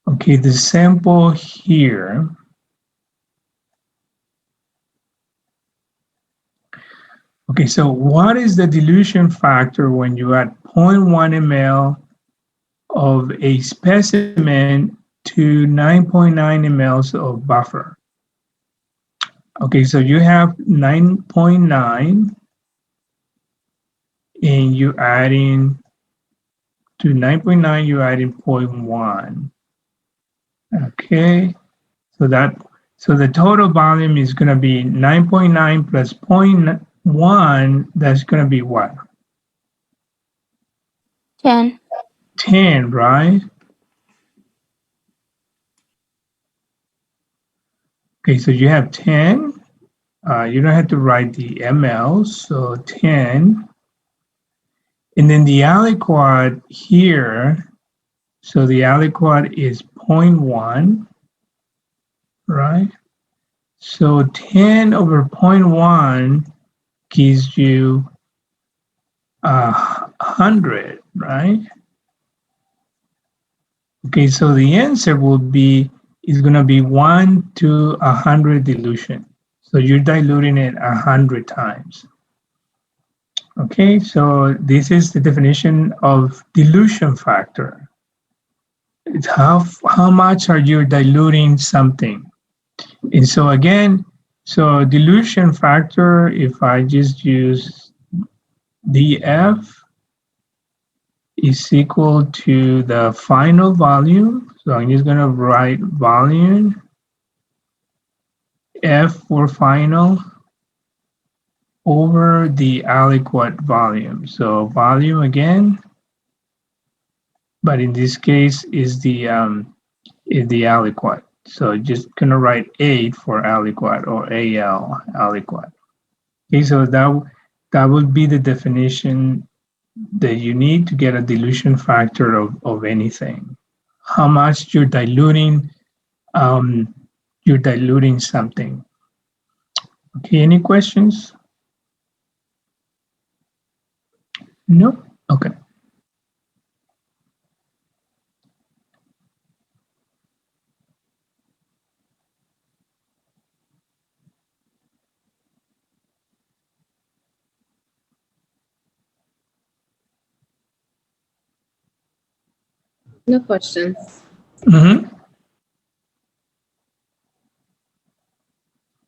Okay, the sample here. Okay, so what is the dilution factor when you add 0.1 ml of a specimen to 9.9 mLs of buffer? Okay, so you have 9.9 and you adding to 9.9, you adding 0.1. Okay, so the total volume is going to be 9.9 plus 0.1. That's going to be what? 10. 10, right? Okay, so you have 10. You don't have to write the ml, so 10. And then the aliquot here, so the aliquot is 0.1, right? So 10 over 0.1 gives you 100, right? Okay, so the answer is going to be 1 to 100 dilution. So you're diluting it 100 times. Okay, so this is the definition of dilution factor. It's how much are you diluting something? And so again, so dilution factor, if I just use dF is equal to the final volume. So I'm just going to write volume, F for final, over the aliquot volume. So volume again, but in this case is the aliquot. So just going to write 8 for aliquot or AL aliquot. Okay, so that would be the definition that you need to get a dilution factor of anything. How much you're diluting something. Okay, any questions? No? Okay. No questions. Mm-hmm.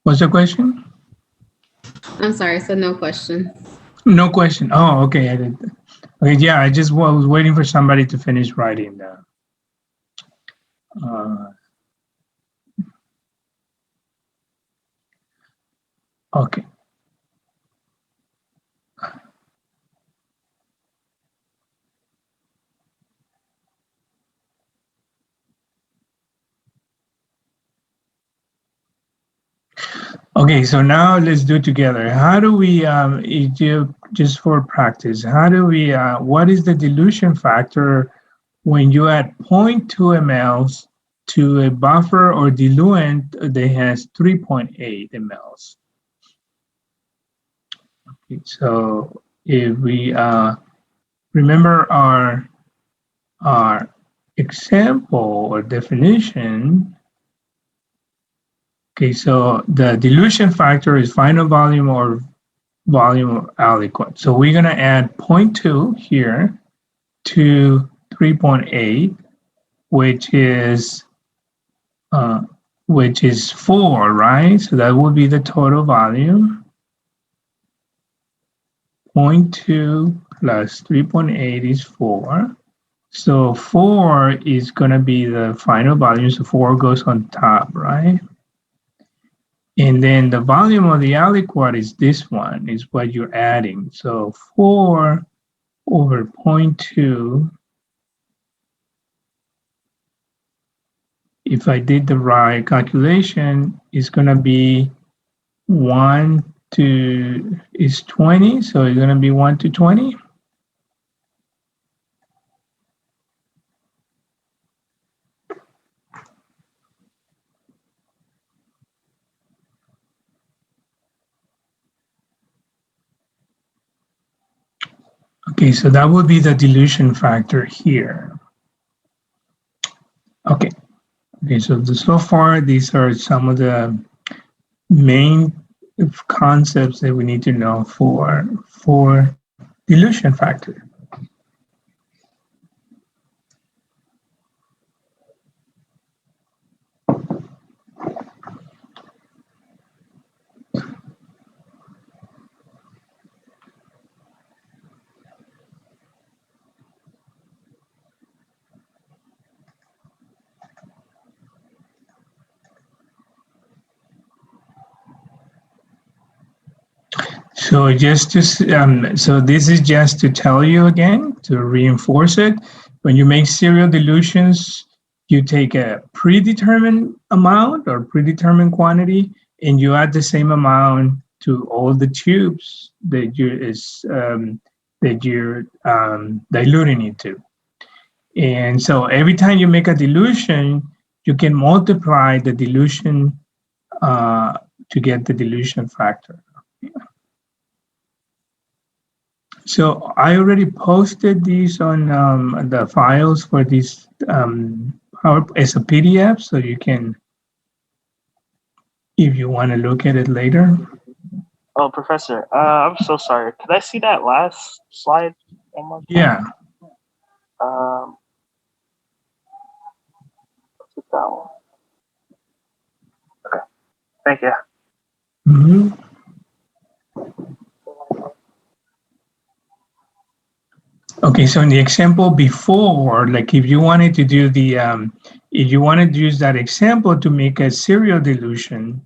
What's the question? I'm sorry, so no questions. No question. Oh, okay. Okay, yeah, I just was waiting for somebody to finish writing that. Okay. Okay, so now let's do it together. How do we, just for practice, how do we, what is the dilution factor when you add 0.2 mLs to a buffer or diluent that has 3.8 mLs? Okay, so if we remember our example or definition, okay, so the dilution factor is final volume or volume of aliquot. So we're going to add 0.2 here to 3.8, which is 4, right? So that would be the total volume. 0.2 plus 3.8 is 4. So 4 is going to be the final volume. So 4 goes on top, right? And then the volume of the aliquot is this one, is what you're adding. So 4 over 0.2, if I did the right calculation, is going to be 1 to, is 20, so it's going to be 1 to 20. Okay, so that would be the dilution factor here. Okay, Okay, so far these are some of the main concepts that we need to know for dilution factor. So so this is just to tell you again, to reinforce it. When you make serial dilutions, you take a predetermined amount or predetermined quantity, and you add the same amount to all the tubes that you're diluting it to. And so every time you make a dilution, you can multiply the dilution to get the dilution factor. So I already posted these on the files for this as a PDF, so you can, if you want to look at it later. Oh, Professor, I'm so sorry. Could I see that last slide one more time? Yeah. That one. Okay. Thank you. Mm-hmm. Okay, so in the example before, like if you wanted to do if you wanted to use that example to make a serial dilution,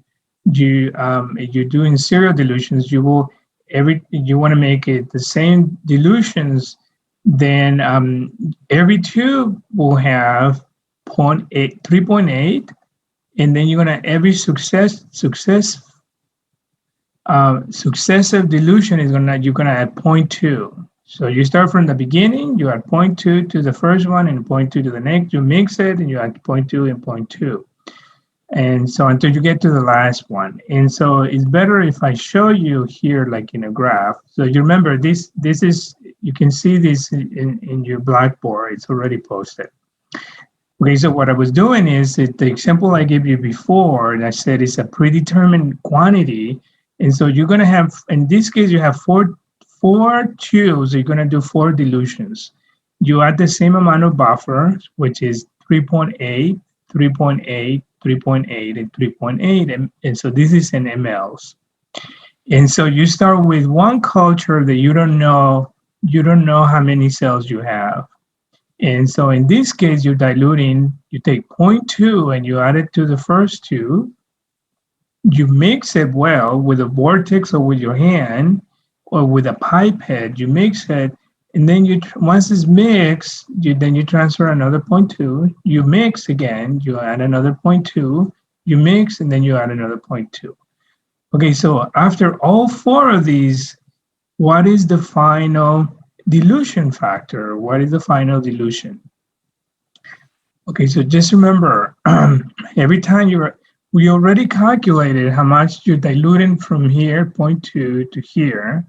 if you're doing serial dilutions, you want to make it the same dilutions, then every tube will have 3.8, and then you're gonna every successive dilution you're gonna add 0.2. So you start from the beginning, you add 0.2 to the first one and 0.2 to the next, you mix it and you add 0.2 and 0.2. And so until you get to the last one. And so it's better if I show you here like in a graph. So you remember this is, you can see this in your Blackboard, it's already posted. Okay, so what I was doing is the example I gave you before, and I said it's a predetermined quantity. And so you're gonna have, in this case, you have four tubes, you're gonna do 4 dilutions. You add the same amount of buffer, which is 3.8, 3.8, 3.8, and 3.8. And so this is in mLs. And so you start with one culture that you don't know how many cells you have. And so in this case, you're diluting, you take 0.2 and you add it to the first two. You mix it well with a vortex or with your hand or with a pipette, you mix it. And then once it's mixed, then you transfer another 0.2, you mix again, you add another 0.2, you mix, and then you add another 0.2. Okay, so after all 4 of these, what is the final dilution factor? What is the final dilution? Okay, so just remember, every time we already calculated how much you're diluting from here, 0.2 to here,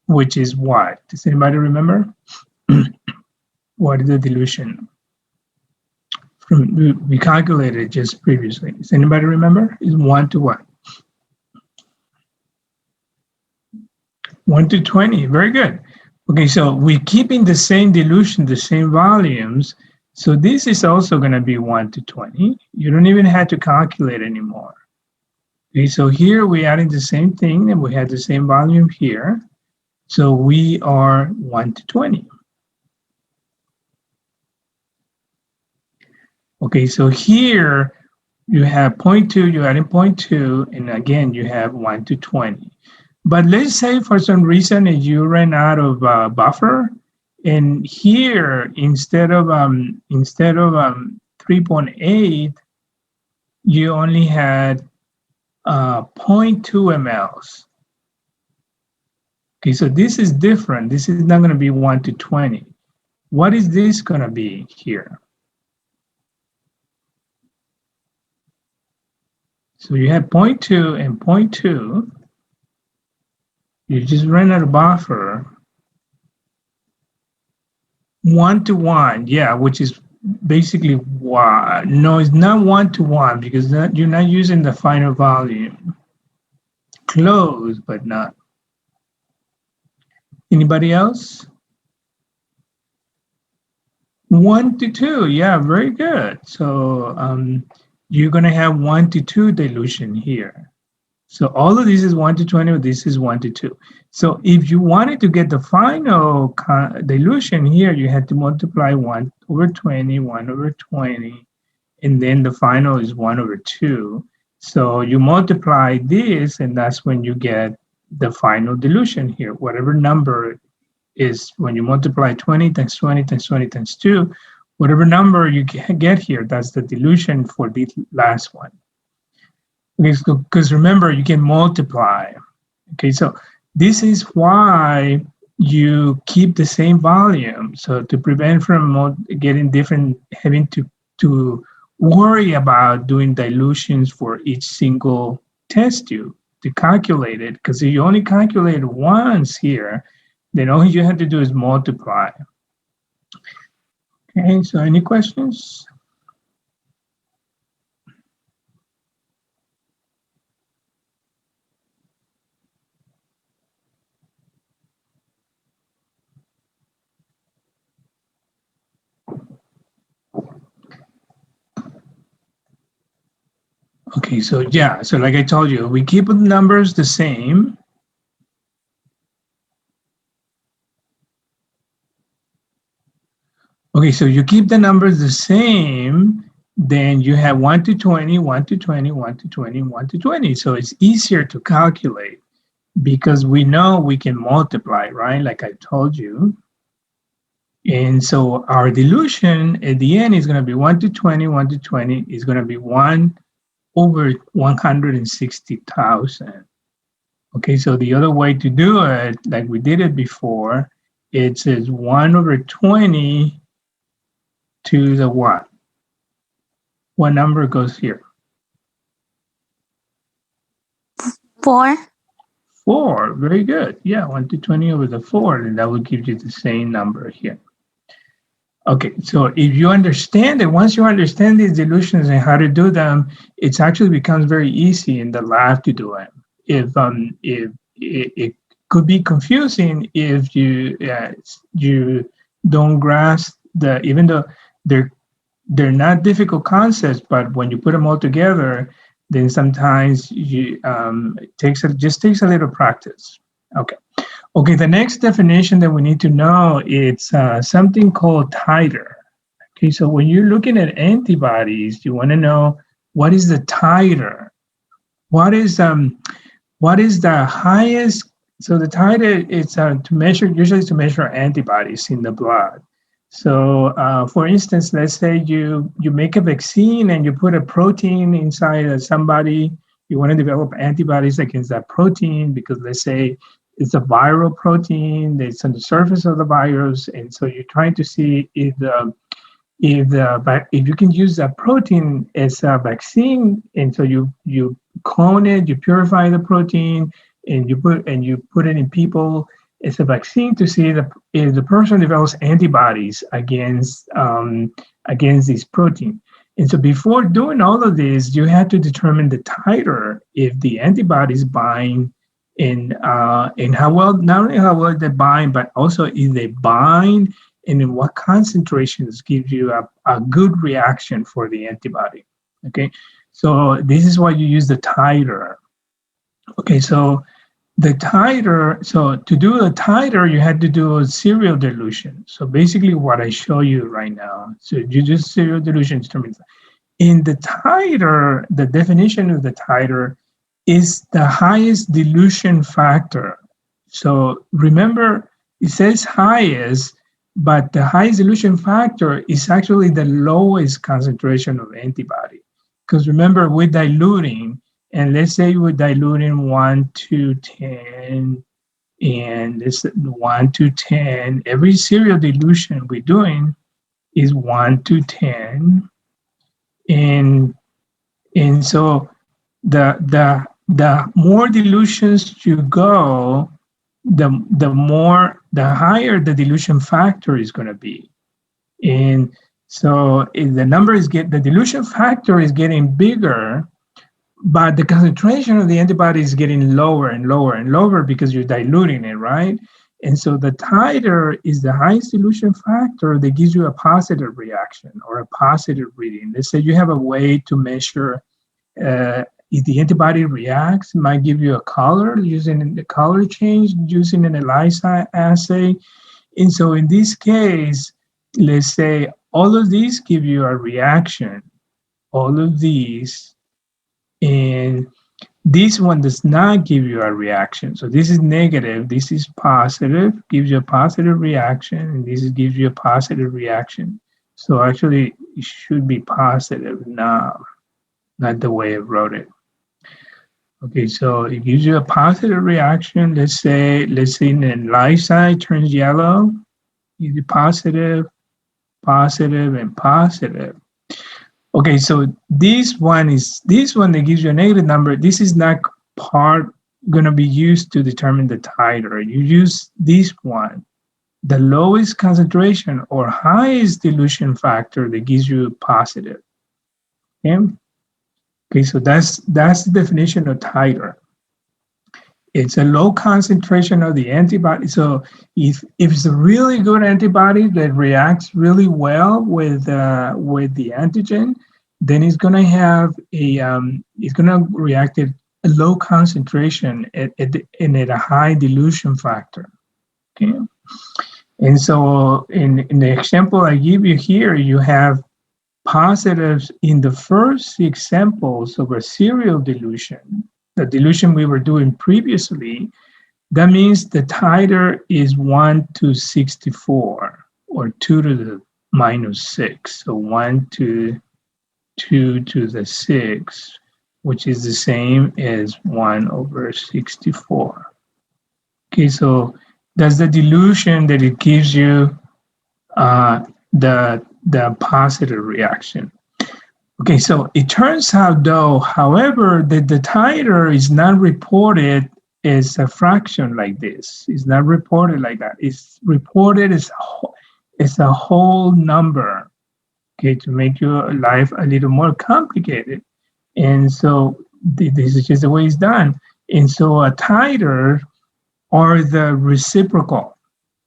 which is what? Does anybody remember? What is the dilution? We calculated just previously. Does anybody remember? Is 1 to what? 1 to 20, very good. Okay, so we're keeping the same dilution, the same volumes. So this is also going to be 1 to 20. You don't even have to calculate anymore. Okay, so here we're adding the same thing and we have the same volume here. So we are 1 to 20. Okay, so here you have 0.2, you're adding 0.2, and again, you have 1 to 20. But let's say for some reason you ran out of buffer, and here instead of 3.8, you only had 0.2 mLs. Okay, so this is different. This is not going to be 1 to 20. What is this going to be here? So you have 0.2 and 0.2. You just ran out of buffer. 1 to 1, yeah, which is basically one. No, it's not 1-to-1 because you're not using the final volume. Close, but not. Anybody else? 1-to-2, yeah, very good. So you're going to have 1-to-2 dilution here. So all of this is 1-to-20, this is 1-to-2. So if you wanted to get the final dilution here, you had to multiply 1/20, 1/20, and then the final is 1/2. So you multiply this, and that's when you get the final dilution here. Whatever number is, when you multiply 20 times 20 times 20 times 2, whatever number you get here, that's the dilution for the last one. Because remember, you can multiply. Okay, so this is why you keep the same volume. So to prevent from getting different, having to worry about doing dilutions for each single test tube to calculate it, because if you only calculate it once here, then all you have to do is multiply. Okay, so any questions? Okay, so yeah, so like I told you, we keep the numbers the same. Okay, so you keep the numbers the same, then you have 1-to-20, 1-to-20, 1-to-20, 1-to-20. So it's easier to calculate because we know we can multiply, right? Like I told you. And so our dilution at the end is going to be 1-to-20, 1-to-20 is going to be 1/160,000. Okay, so the other way to do it, like we did it before, it says 1/20 to the what? What number goes here? 4. 4, very good. Yeah, 1/20/4, and that will give you the same number here. Okay, so if you understand it, once you understand these dilutions and how to do them, it actually becomes very easy in the lab to do it. If it could be confusing if you don't grasp even though they're not difficult concepts, but when you put them all together, then sometimes it just takes a little practice. Okay, the next definition that we need to know is something called titer. Okay, so when you're looking at antibodies, you want to know what is the titer. What is the highest? So the titer is usually to measure antibodies in the blood. So for instance, let's say you make a vaccine and you put a protein inside of somebody. You want to develop antibodies against that protein because let's say it's a viral protein that's on the surface of the virus, and so you're trying to see if you can use that protein as a vaccine, and so you clone it, you purify the protein, and you put it in people as a vaccine to see if the person develops antibodies against this protein. And so before doing all of this, you have to determine the titer if the antibodies bind and how well, not only how well they bind, but also if they bind and in what concentrations gives you a good reaction for the antibody. Okay, so this is why you use the titer. Okay, so the titer, so to do a titer, you had to do a serial dilution. So basically what I show you right now, so you just serial dilution determines. In the titer, the definition of the titer is the highest dilution factor. So remember, it says highest, but the highest dilution factor is actually the lowest concentration of antibody. Because remember, we're diluting, and let's say we're diluting 1-to-10, and it's 1-to-10. Every serial dilution we're doing is 1-to-10, and so the more dilutions you go, the higher the dilution factor is going to be. And So if the number the dilution factor is getting bigger, but the concentration of the antibody is getting lower and lower and lower because you're diluting it, right? And so the titer is the highest dilution factor that gives you a positive reaction or a positive reading. Let's say you have a way to measure if the antibody reacts, it might give you a color using the color change using an ELISA assay. And so in this case, let's say all of these give you a reaction, all of these, and this one does not give you a reaction. So this is negative, this is positive, gives you a positive reaction, and this gives you a positive reaction. So actually, it should be positive now, not the way I wrote it. Okay, so it gives you a positive reaction. Let's say in the ELISA it turns yellow, gives you positive, positive, and positive. Okay, so this one that gives you a negative number. This is not going to be used to determine the titer. You use this one, the lowest concentration or highest dilution factor that gives you positive. Okay, so that's the definition of titer. It's a low concentration of the antibody. So if it's a really good antibody that reacts really well with the antigen, then it's going to have it's going to react at a low concentration and at a high dilution factor. Okay, and so in the example I give you here, you have positives in the first 6 samples of a serial dilution. The dilution we were doing previously, that means the titer is 1 to 64 or 2 to the minus 6. So 1 to 2 to the 6, which is the same as 1 over 64. Okay, so that's the dilution that it gives you the positive reaction. Okay, so it turns out though, however, that the titer is not reported as a fraction like this. It's not reported like that. It's reported as a whole number, okay, to make your life a little more complicated. And so this is just the way it's done. And so a titer or the reciprocal.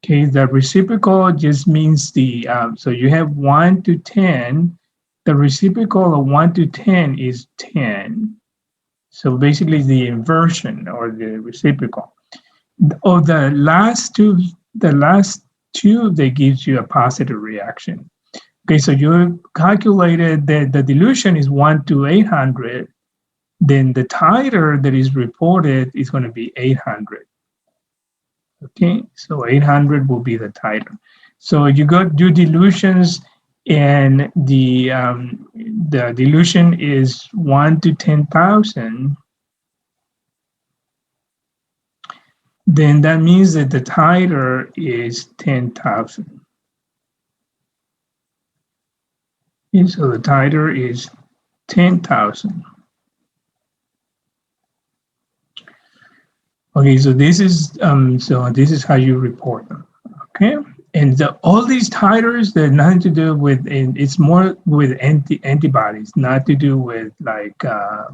Okay, the reciprocal just means so you have 1 to 10. The reciprocal of 1 to 10 is 10. So basically the inversion or the reciprocal. Of the last two, that gives you a positive reaction. Okay, so you calculated that the dilution is 1 to 800. Then the titer that is reported is going to be 800. Okay, so 800 will be the titer. So you do dilutions, and the dilution is 1 to 10,000. Then that means that the titer is 10,000. Okay, so the titer is 10,000. Okay, so this is how you report them. Okay, and all these titers, they're nothing to do with, and it's more with antibodies, not to do with like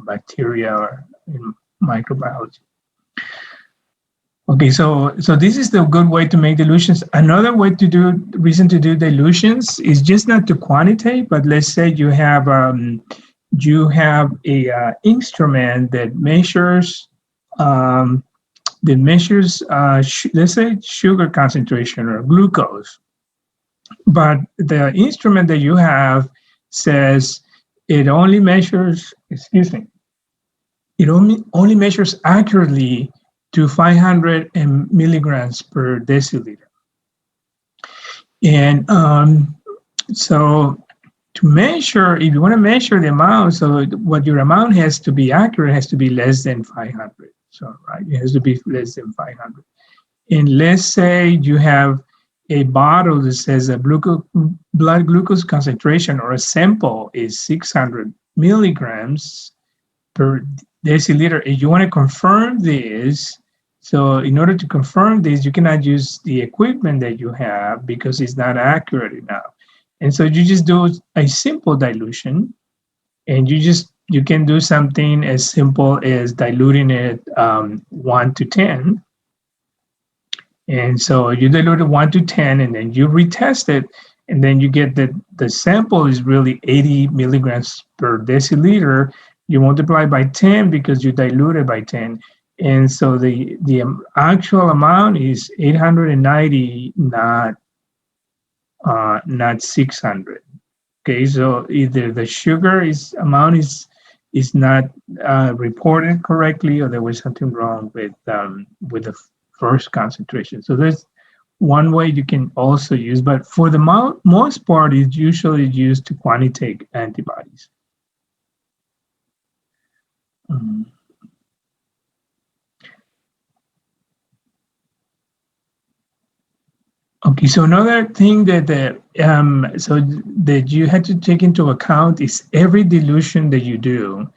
bacteria or microbiology. Okay, so this is the good way to make dilutions. Another way to reason to do dilutions is just not to quantitate, but let's say you have a instrument that measures let's say sugar concentration or glucose, but the instrument that you have says it only measures, it only measures accurately to 500 milligrams per deciliter. And so to measure, if you want to measure the amount, so what your amount has to be accurate has to be less than 500. So, right, it has to be less than 500. And let's say you have a bottle that says a blood glucose concentration or a sample is 600 milligrams per deciliter. If you want to confirm this, so in order to confirm this, you cannot use the equipment that you have because it's not accurate enough. And so you just do a simple dilution, and you can do something as simple as diluting it 1 to 10. And so you dilute it 1 to 10, and then you retest it, and then you get that the sample is really 80 milligrams per deciliter. You multiply by 10 because you dilute it by 10. And so the actual amount is 890, not 600. Okay, so either the sugar amount is not reported correctly, or there was something wrong with the first concentration. So there's one way you can also use, but for the most part, it's usually used to quantitate antibodies. Okay, so another thing that that you had to take into account is every dilution that you do,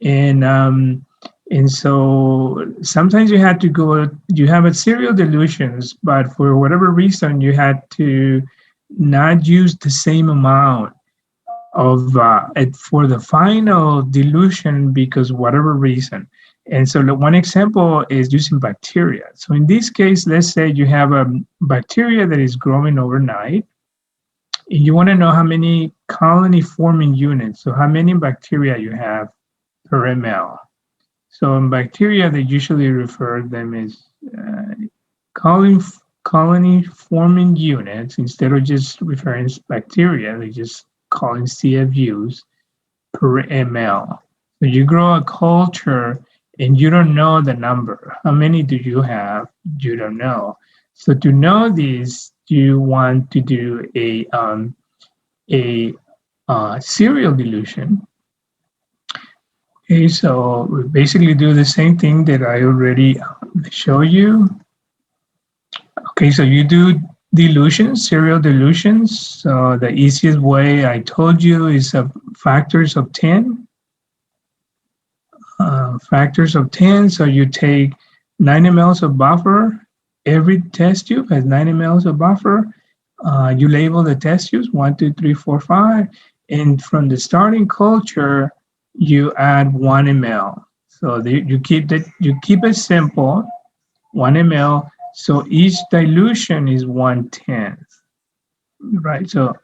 and so sometimes you had to go. You have a serial dilutions, but for whatever reason, you had to not use the same amount of for the final dilution because whatever reason. And so one example is using bacteria. So in this case, let's say you have a bacteria that is growing overnight, and you want to know how many colony forming units, so how many bacteria you have per ml. So in bacteria, they usually refer them as colony forming units. Instead of just referring as bacteria, they just calling CFUs per ml. So you grow a culture and you don't know the number. How many do you have? You don't know. So to know this, you want to do a serial dilution. Okay, so we basically do the same thing that I already show you. Okay, so you do dilutions, serial dilutions. So the easiest way I told you is factors of 10. Factors of 10, so you take 9 mLs of buffer. Every test tube has 9 mLs of buffer. You label the test tubes 1, 2, 3, 4, 5, and from the starting culture, you add 1 ml. So you keep it simple, 1 ml. So each dilution is 1/10, right? So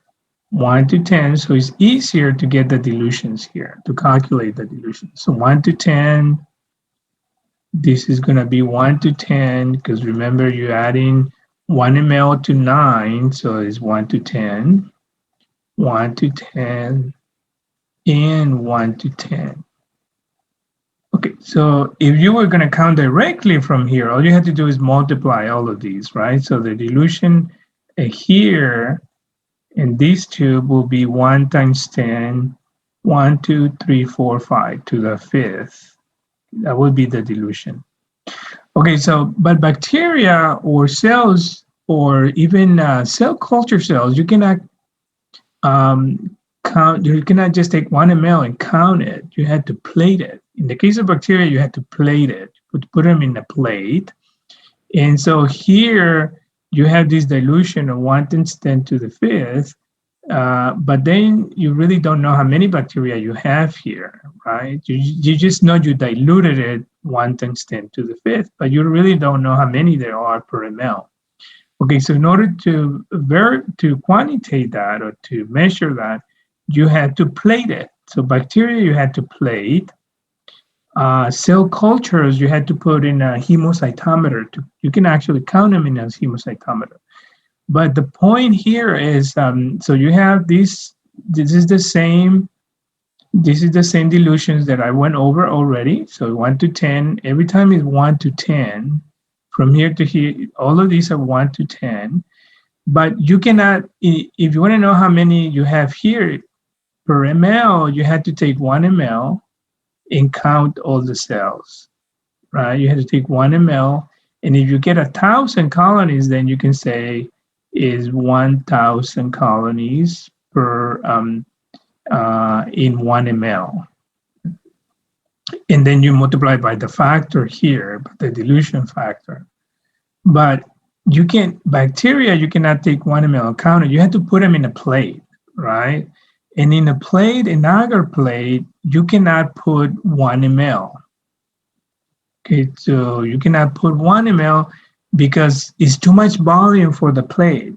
1 to 10, so it's easier to get the dilutions here, to calculate the dilutions. So 1 to 10, this is going to be 1 to 10, because remember you're adding 1 ml to 9, so it's 1 to 10, 1 to 10, and 1 to 10. Okay, so if you were going to count directly from here, all you have to do is multiply all of these, right? So the dilution here, and these tube will be 1 times 10, 1, 2, 3, 4, 5 to the 5th. That would be the dilution. Okay, so, but bacteria or cells or even cell culture cells, you cannot count, you cannot just take 1 ml and count it. You had to plate it. In the case of bacteria, you had to plate it, put them in a plate. And so here, you have this dilution of 1 times 10 to the 5th, but then you really don't know how many bacteria you have here, right? You just know you diluted it 1 times 10 to the 5th, but you really don't know how many there are per ml. Okay, so in order to quantitate that or to measure that, you had to plate it. So bacteria you had to plate. Cell cultures, you had to put in a hemocytometer. You can actually count them in a hemocytometer. But the point here is, so you have this is the same dilutions that I went over already. So 1 to 10, every time is 1 to 10. From here to here, all of these are 1 to 10. But you cannot, if you want to know how many you have here per ml, you had to take 1 ml and count all the cells, right? You have to take 1 ml, and if you get 1,000 colonies, then you can say is 1,000 colonies per in 1 ml, and then you multiply by the factor here, the dilution factor. But you can't, bacteria, you cannot take 1 ml and count it. You have to put them in a plate. right? And in a plate, an agar plate, you cannot put 1 ml. Okay, so you cannot put 1 ml because it's too much volume for the plate.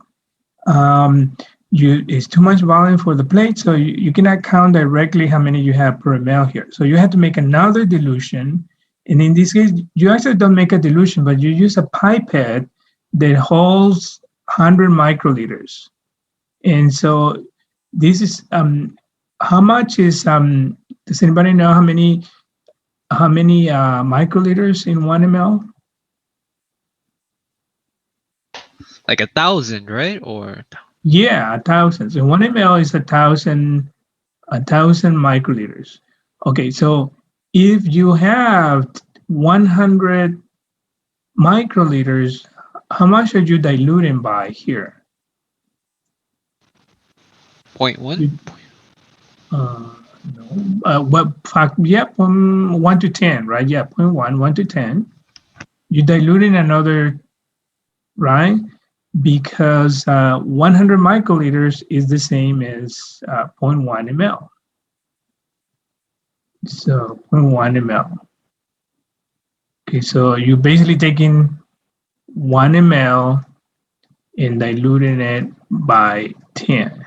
It's too much volume for the plate, so you cannot count directly how many you have per ml here. So you have to make another dilution. And in this case, you actually don't make a dilution, but you use a pipette that holds 100 microliters. And so this is how much is does anybody know how many microliters in 1 ml? Like 1,000, right? Or Yeah, 1,000. So 1 ml is 1,000 microliters. Okay, so if you have 100 microliters, how much are you diluting by here? 0.1? No. What fact? Yeah, from 1 to 10, right? Yeah, 0.1, 1 to 10. You're diluting another, right? Because 100 microliters is the same as 0.1 ml. So 0.1 ml. Okay, so you're basically taking 1 ml and diluting it by 10.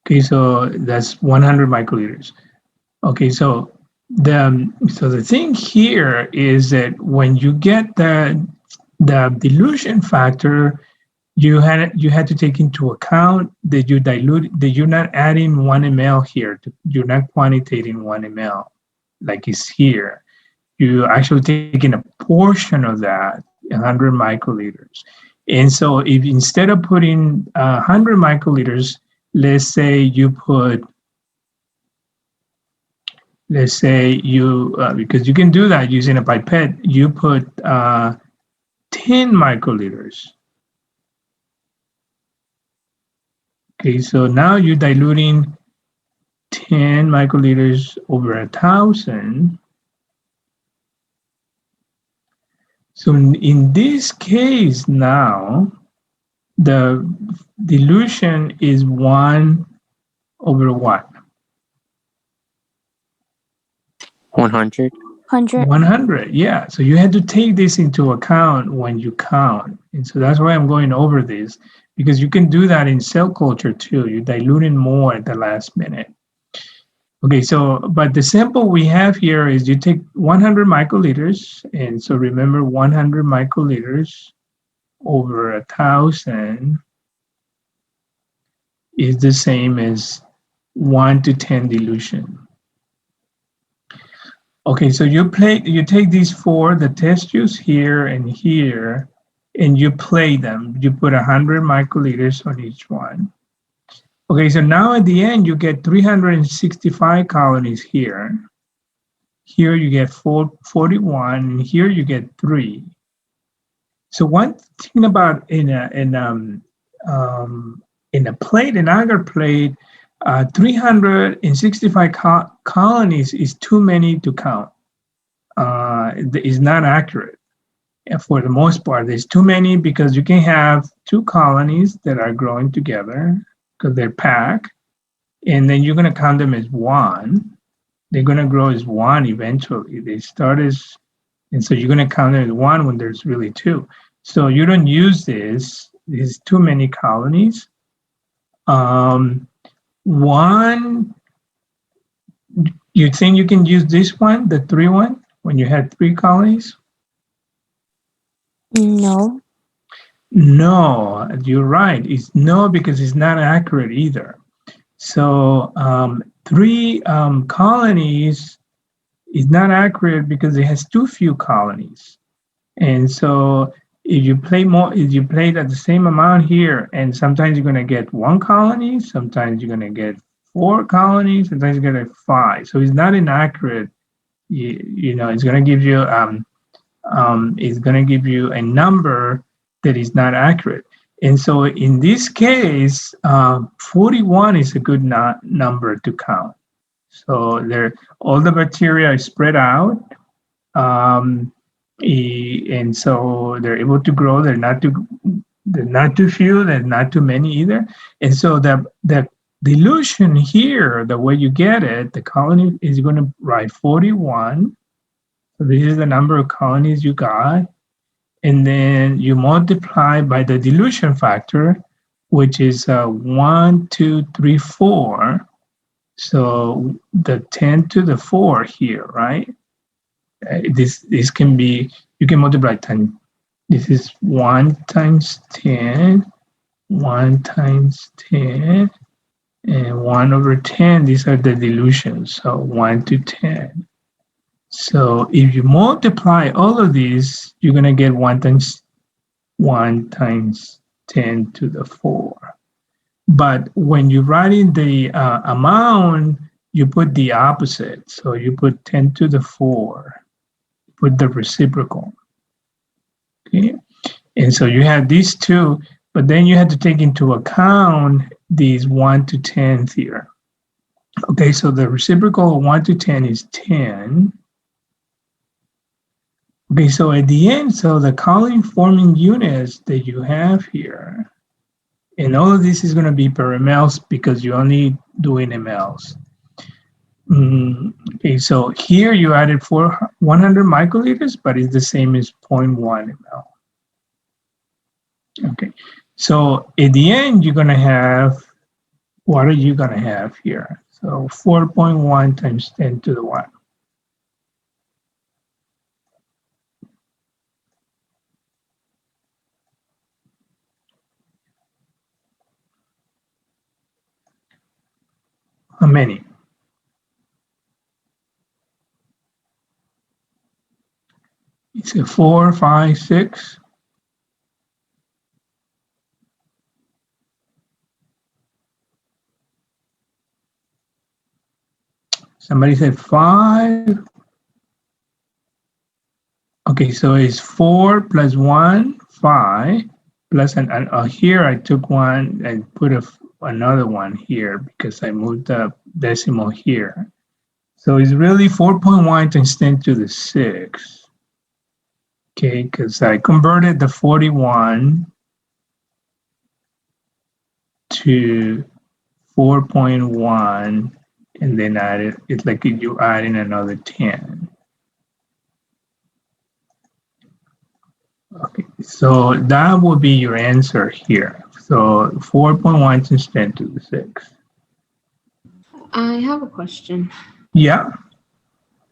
Okay, so that's 100 microliters. Okay, so the thing here is that when you get the dilution factor, you had to take into account that you're not adding 1 ml here. You're not quantitating 1 ml like it's here. You're actually taking a portion of that, 100 microliters. And so if instead of putting 100 microliters, let's say you put, because you can do that using a pipette, you put 10 microliters. Okay, so now you're diluting 10 microliters over 1,000. So in this case now, the dilution is 1 over what? 100. 100. 100, yeah. So you had to take this into account when you count. And so that's why I'm going over this, because you can do that in cell culture too. You're diluting more at the last minute. Okay, so, but the sample we have here is you take 100 microliters. And so remember 100 microliters over 1,000 is the same as 1 to 10 dilution. Okay, so you take these four, the test tubes here and here, and you play them. You put 100 microliters on each one. Okay, so now at the end, you get 365 colonies here. Here you get 41, and here you get 3. So one thing about in a plate, an agar plate, 365 colonies is too many to count. It's not accurate. And for the most part, there's too many because you can have 2 colonies that are growing together because they're packed, and then you're going to count them as 1. They're going to grow as 1 eventually. They start as, and so you're going to count them as 1 when there's really 2. So you don't use this. There's too many colonies. One, you think you can use this one, the 3 one, when you had 3 colonies? No. No, you're right. It's no, because it's not accurate either. So 3 colonies is not accurate because it has too few colonies. And so if you play at the same amount here, and sometimes you're going to get 1 colony, sometimes you're going to get 4 colonies, sometimes you're going to get 5. So it's not inaccurate. You know, it's going to give you a number that is not accurate. And so in this case, 41 is a good number to count. So all the bacteria are spread out. And so they're able to grow. They're not too There's not too few, there's not too many either. And so the dilution here, the way you get it, the colony is going to write 41. So this is the number of colonies you got. And then you multiply by the dilution factor, which is 1, 2, 3, 4. So the 10 to the 4 here, right? This can be, you can multiply 10. This is 1 times 10, 1 times 10, and 1 over 10. These are the dilutions, so 1 to 10. So if you multiply all of these, you're going to get 1 times 10 to the 4. But when you write in the amount, you put the opposite. So you put 10 to the 4, put the reciprocal. Okay, and so you have these two, but then you have to take into account these 1 to 10 here. Okay, so the reciprocal of 1 to 10 is 10. Okay, so at the end, so the colony forming units that you have here, and all of this is going to be per mLs because you're only doing mLs. Okay, so here you added 100 microliters, but it's the same as 0.1 ml. Okay, so at the end, you're going to have, what are you going to have here? So 4.1 times 10 to the 1. How many? It's a 4, 5, 6. Somebody said 5. Okay, so it's 4 plus 1, 5, plus here I took one and put another one here because I moved the decimal here. So it's really 4.1 times 10 to the 6. Okay, because I converted the 41 to 4.1 and then added, it's like you add in another 10. Okay, so that will be your answer here. So 4.1 times 10 to the 6. I have a question. Yeah.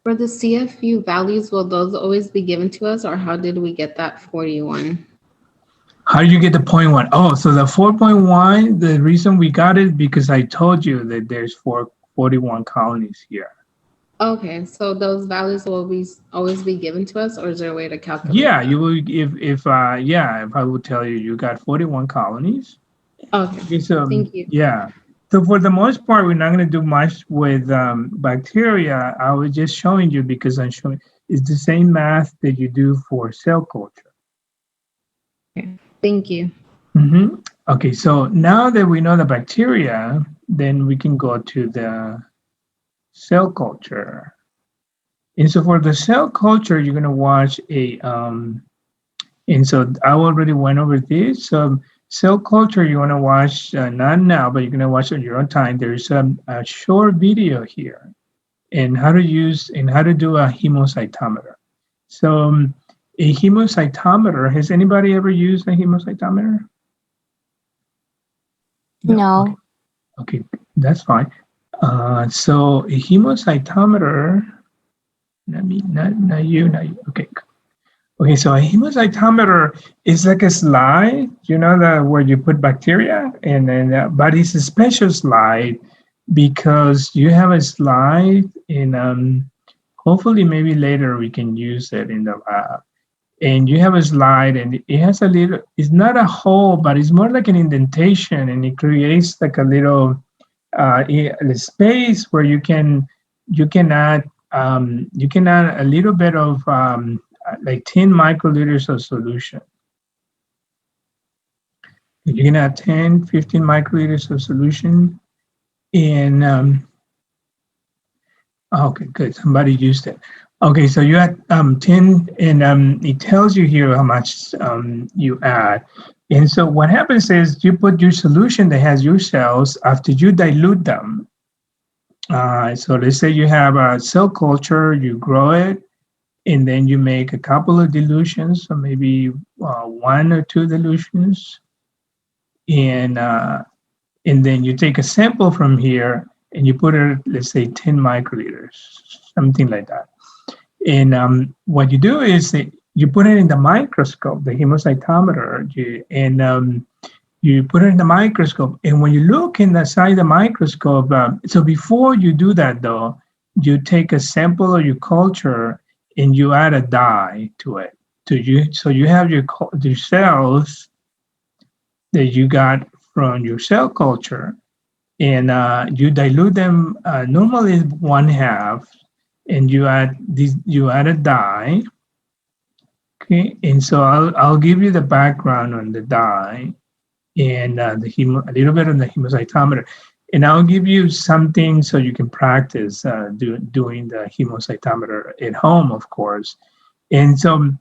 For the CFU values, will those always be given to us, or how did we get that 41? How did you get the 0.1? Oh, so the 4.1, the reason we got it because I told you that there's 41 colonies here. Okay, so those values will always be given to us, or is there a way to calculate? Yeah, you will if I would tell you you got 41 colonies. Okay, So, thank you. Yeah. So for the most part, we're not going to do much with bacteria. I was just showing you because I'm showing it's the same math that you do for cell culture. Okay, thank you. Mm-hmm. Okay, so now that we know the bacteria, then we can go to the cell culture. And so for the cell culture, you're going to watch and so I already went over this. So cell culture, you want to watch, not now, but you're going to watch on your own time. There's a short video here and how to do a hemocytometer. So a hemocytometer, has anybody ever used a hemocytometer? No. Okay, that's fine. So a hemocytometer, not you. Okay. Okay, so a hemocytometer is like a slide, where you put bacteria, and then, but it's a special slide because you have a slide, and hopefully maybe later we can use it in the lab. And you have a slide, and it has a little. It's not a hole, but it's more like an indentation, and it creates like a little space where you can add a little bit of like 10 microliters of solution. You can add 10, 15 microliters of solution. And okay, good. Somebody used it. Okay, so you add 10, and it tells you here how much you add. And so what happens is you put your solution that has your cells after you dilute them. So let's say you have a cell culture, you grow it, and then you make a couple of dilutions, so maybe 1 or 2 dilutions, and then you take a sample from here and you put it, let's say 10 microliters, something like that. And what you do is that you put it in the microscope, the hemocytometer, you put it in the microscope. And when you look inside the microscope, so before you do that though, you take a sample of your culture and you add a dye to it. So you have your cells that you got from your cell culture, and you dilute them normally 1/2, and you add a dye. Okay, and so I'll give you the background on the dye and a little bit on the hemocytometer, and I'll give you something so you can practice doing the hemocytometer at home, of course. And so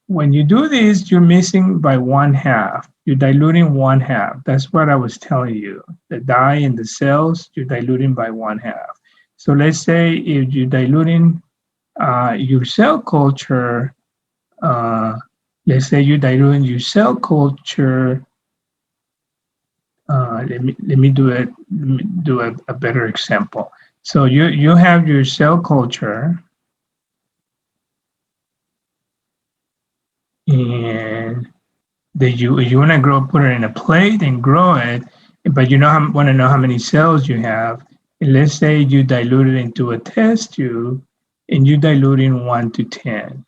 when you do this, you're missing by 1/2. You're diluting 1/2. That's what I was telling you. The dye in the cells, you're diluting by 1/2. So let's say if you're diluting your cell culture, let's say you're diluting your cell culture. Let me do a better example. So you have your cell culture, and that you want to put it in a plate and grow it, but you want to know how many cells you have. And let's say you dilute it into a test tube, and you're diluting 1 to 10.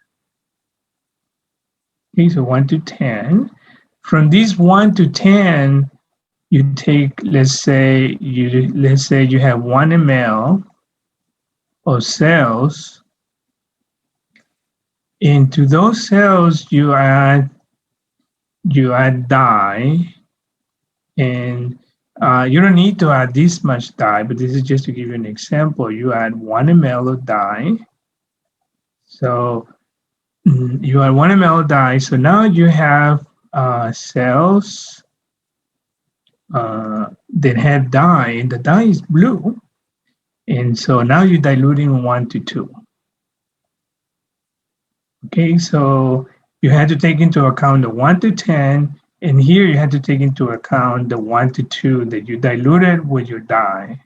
Okay, so 1 to 10. From these 1 to 10, you take, let's say you have 1 ml of cells. Into those cells, you add dye, and you don't need to add this much dye, but this is just to give you an example. You add 1 ml of dye. So you add 1 ml of dye. So now you have cells that have dye, and the dye is blue. And so now you're diluting 1 to 2. Okay, so you had to take into account the 1 to 10, and here you had to take into account the 1 to 2 that you diluted with your dye.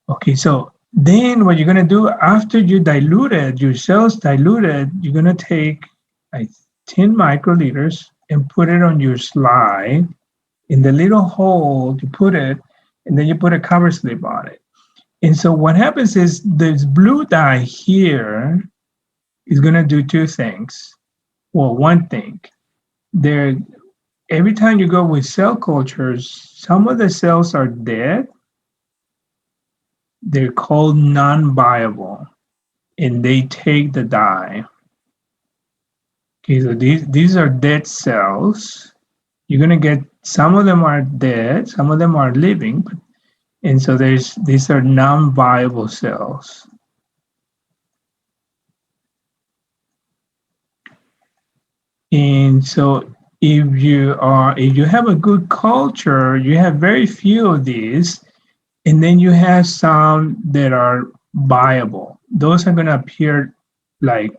Okay, so then what you're going to do after you diluted, your cells diluted, you're going to take 10 microliters and put it on your slide in the little hole to put it, and then you put a cover slip on it. And so what happens is this blue dye here is going to do 2 things. Well, one thing, every time you go with cell cultures, some of the cells are dead. They're called non-viable, and they take the dye. Okay, so these are dead cells. You're going to get, some of them are dead, some of them are living, and so these are non-viable cells. And so if you have a good culture, you have very few of these, and then you have some that are viable. Those are going to appear like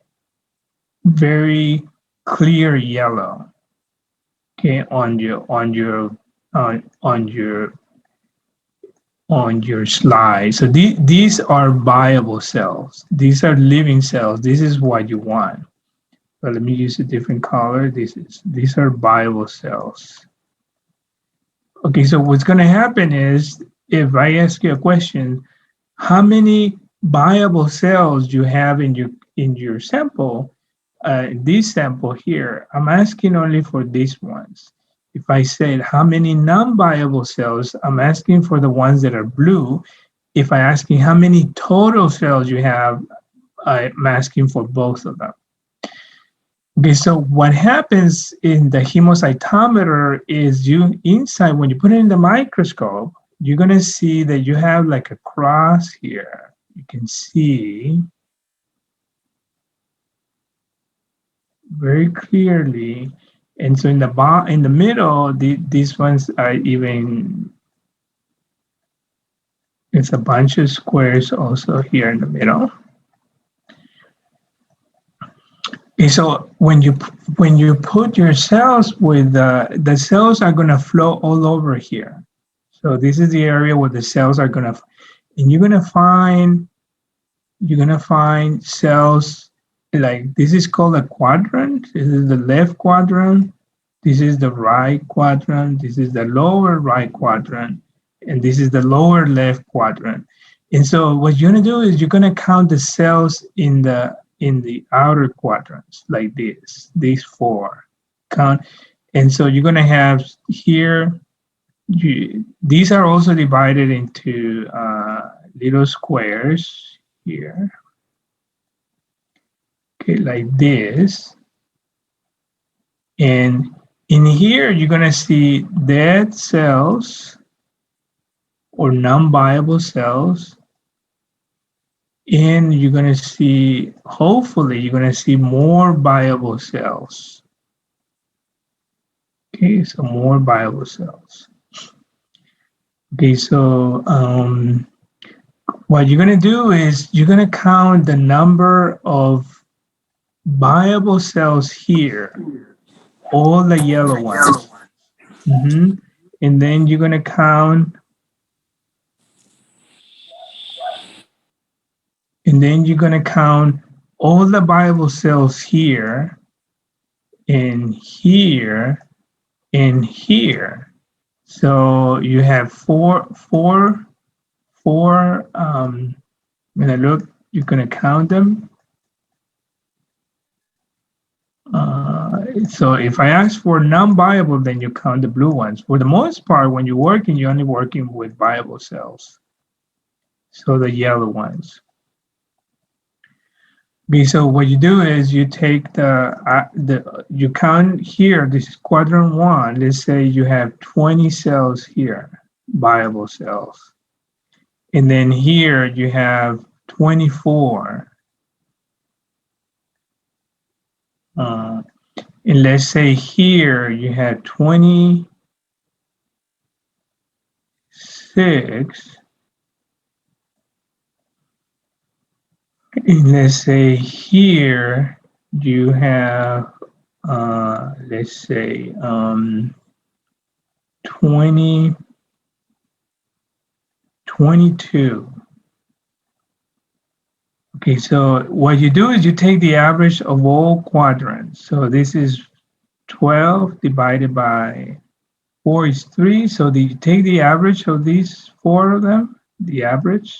very clear yellow, okay, on your slide. So these are viable cells. These are living cells. This is what you want. But let me use a different color. These are viable cells. Okay, so what's going to happen is, if I ask you a question, how many viable cells you have in your sample, this sample here, I'm asking only for these ones. If I said how many non-viable cells, I'm asking for the ones that are blue. If I asking how many total cells you have, I'm asking for both of them. Okay, so what happens in the hemocytometer is inside, when you put it in the microscope, you're going to see that you have like a cross here. You can see very clearly. And so in the middle, these ones are even, it's a bunch of squares also here in the middle. And so when you put your cells with the cells are going to flow all over here. So this is the area where the cells are going to, and you're going to find cells like this is called a quadrant. This is the left quadrant. This is the right quadrant. This is the lower right quadrant. And this is the lower left quadrant. And so what you're going to do is you're going to count the cells in the outer quadrants like this, these four. Count. And so you're going to have here, these are also divided into little squares here. Okay, like this. And in here, you're going to see dead cells or non-viable cells. And you're going to see, hopefully, you're going to see more viable cells. Okay, so more viable cells. Okay, so what you're going to do is you're going to count the number of viable cells here, all the yellow ones. And then you're going to count, all the viable cells here, and here, and here. So you have four. When I look, you're going to count them. So if I ask for non-viable, then you count the blue ones. For the most part, when you're working, you're only working with viable cells. So the yellow ones. Okay, so what you do is you take you count here, this is quadrant 1. Let's say you have 20 cells here, viable cells. And then here you have 24. And let's say here you had 26. And let's say here you have, let's say, 22. Okay, so what you do is you take the average of all quadrants. So this is 12 divided by 4 is 3. So you take the average of these 4 of them, the average.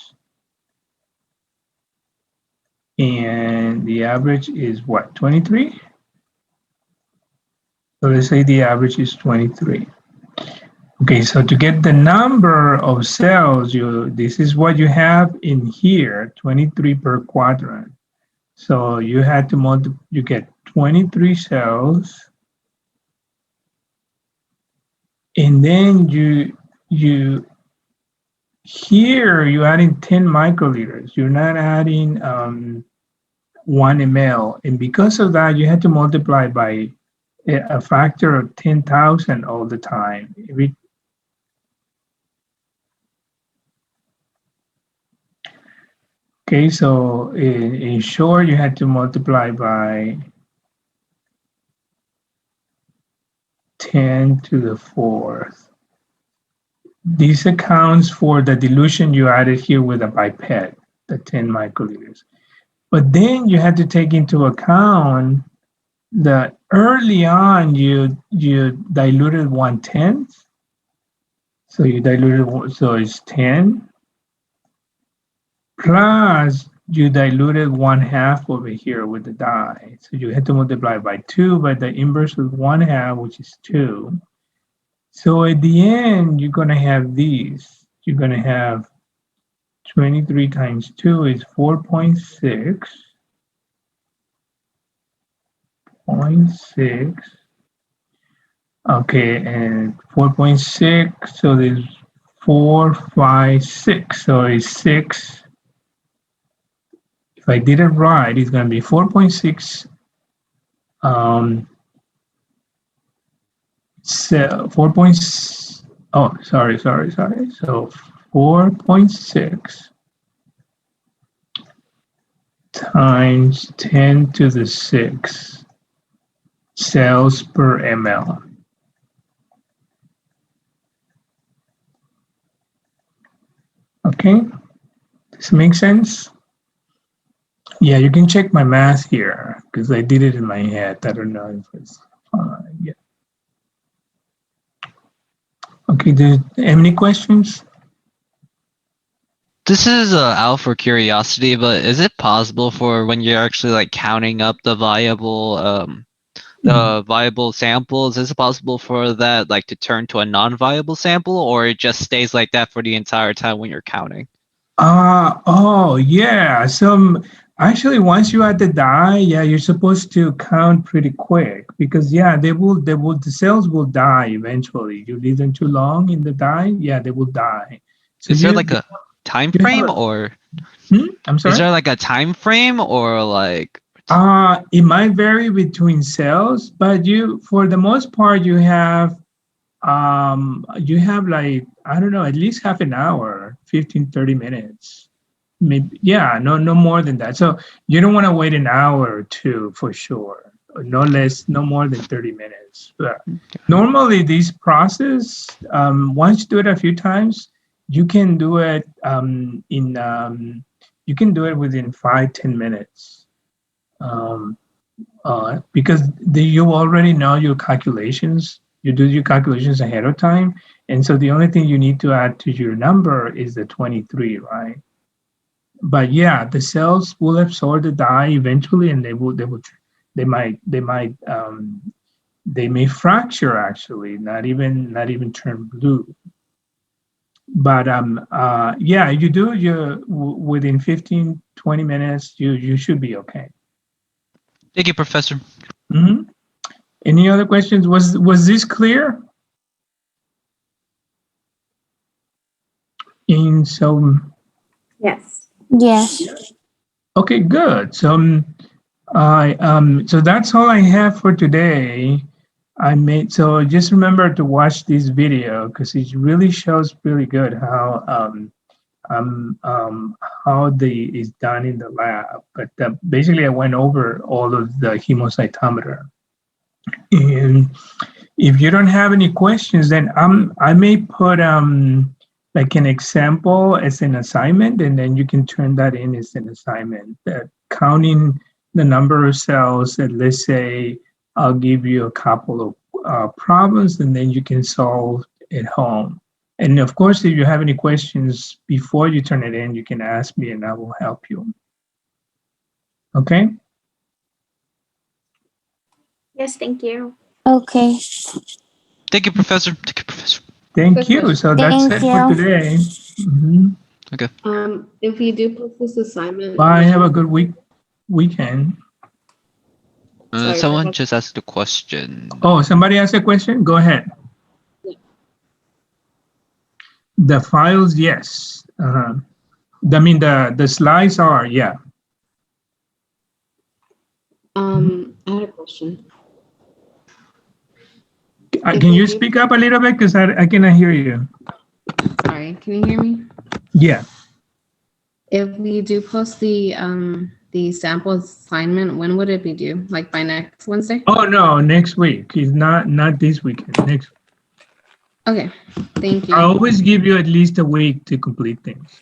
And the average is what, 23? So let's say the average is 23. Okay, so to get the number of cells, this is what you have in here, 23 per quadrant. So you had to you get 23 cells. And then you're adding 10 microliters. You're not adding 1 ml. And because of that, you had to multiply by a factor of 10,000 all the time. Okay, so in short, you had to multiply by 10 to the 4th. This accounts for the dilution you added here with a pipette, the 10 microliters. But then you had to take into account that early on you diluted 1/10. So you diluted, so it's 10. Plus you diluted 1/2 over here with the dye. So you had to multiply by 2, but the inverse of 1/2, which is 2. So at the end, you're going to have these. You're going to have 23 times 2 is 4.6. 0.6. Okay, and 4.6, so there's 4, 5, 6. So it's 6. If I did it right, it's going to be 4.6 So 4 points. Oh, sorry. So 4.6 times 10 to the 6 cells per ml. Okay, this makes sense? Yeah, you can check my math here because I did it in my head. I don't know if it's fine. Yeah. Okay, do you have any questions? This is out for curiosity, but is it possible for when you're actually like counting up the viable samples, is it possible for that like to turn to a non-viable sample, or it just stays like that for the entire time when you're counting? Oh yeah. Actually, once you add the dye, yeah, you're supposed to count pretty quick because yeah, the cells will die eventually. You leave them too long in the dye, yeah, they will die. So Is there like a time you have frame, a- or I'm is sorry. there like a time frame, or like It might vary between cells, but for the most part, you have like, I don't know, at least half an hour, 15, 30 minutes. Maybe, yeah, no more than that. So you don't want to wait an hour or two for sure. No less, no more than 30 minutes. But normally this process, once you do it a few times, you can do it you can do it within 5-10 minutes. Because you already know your calculations. You do your calculations ahead of time, and so the only thing you need to add to your number is the 23, right? But yeah, the cells will absorb the dye eventually, and they may fracture actually, not even turn blue. But yeah, within 15-20 minutes, you should be okay. thank you, Professor. Mm-hmm. Any other questions? Was this clear? In so Yes. Yes. okay, good. So that's all I have for today. So just remember to watch this video because it really shows really good how the is done in the lab. But basically, I went over all of the hemocytometer. And if you don't have any questions, then I may put like an example as an assignment, and then you can turn that in as an assignment. Counting the number of cells, and let's say I'll give you a couple of problems, and then you can solve at home. And of course, if you have any questions before you turn it in, you can ask me, and I will help you. Okay. Yes, thank you. Okay. Thank you, Professor. Thank you, Professor. Thank Good you. question. So that's Thank it for you. today. Mhm. If you do post this assignment, Bye. Have a good weekend. Sorry, Someone Professor. just asked a question. Oh, somebody asked a question? Go ahead. Yeah. The files, yes. I mean, the slides are, yeah. I had a question. Can you speak up a little bit? Because I cannot hear you. Sorry, can you hear me? Yeah. If we do post the sample assignment, when would it be due? Like by next Wednesday? Oh, no, next week. It's not this weekend. Next. Okay, thank I you. always give you at least a week to complete things.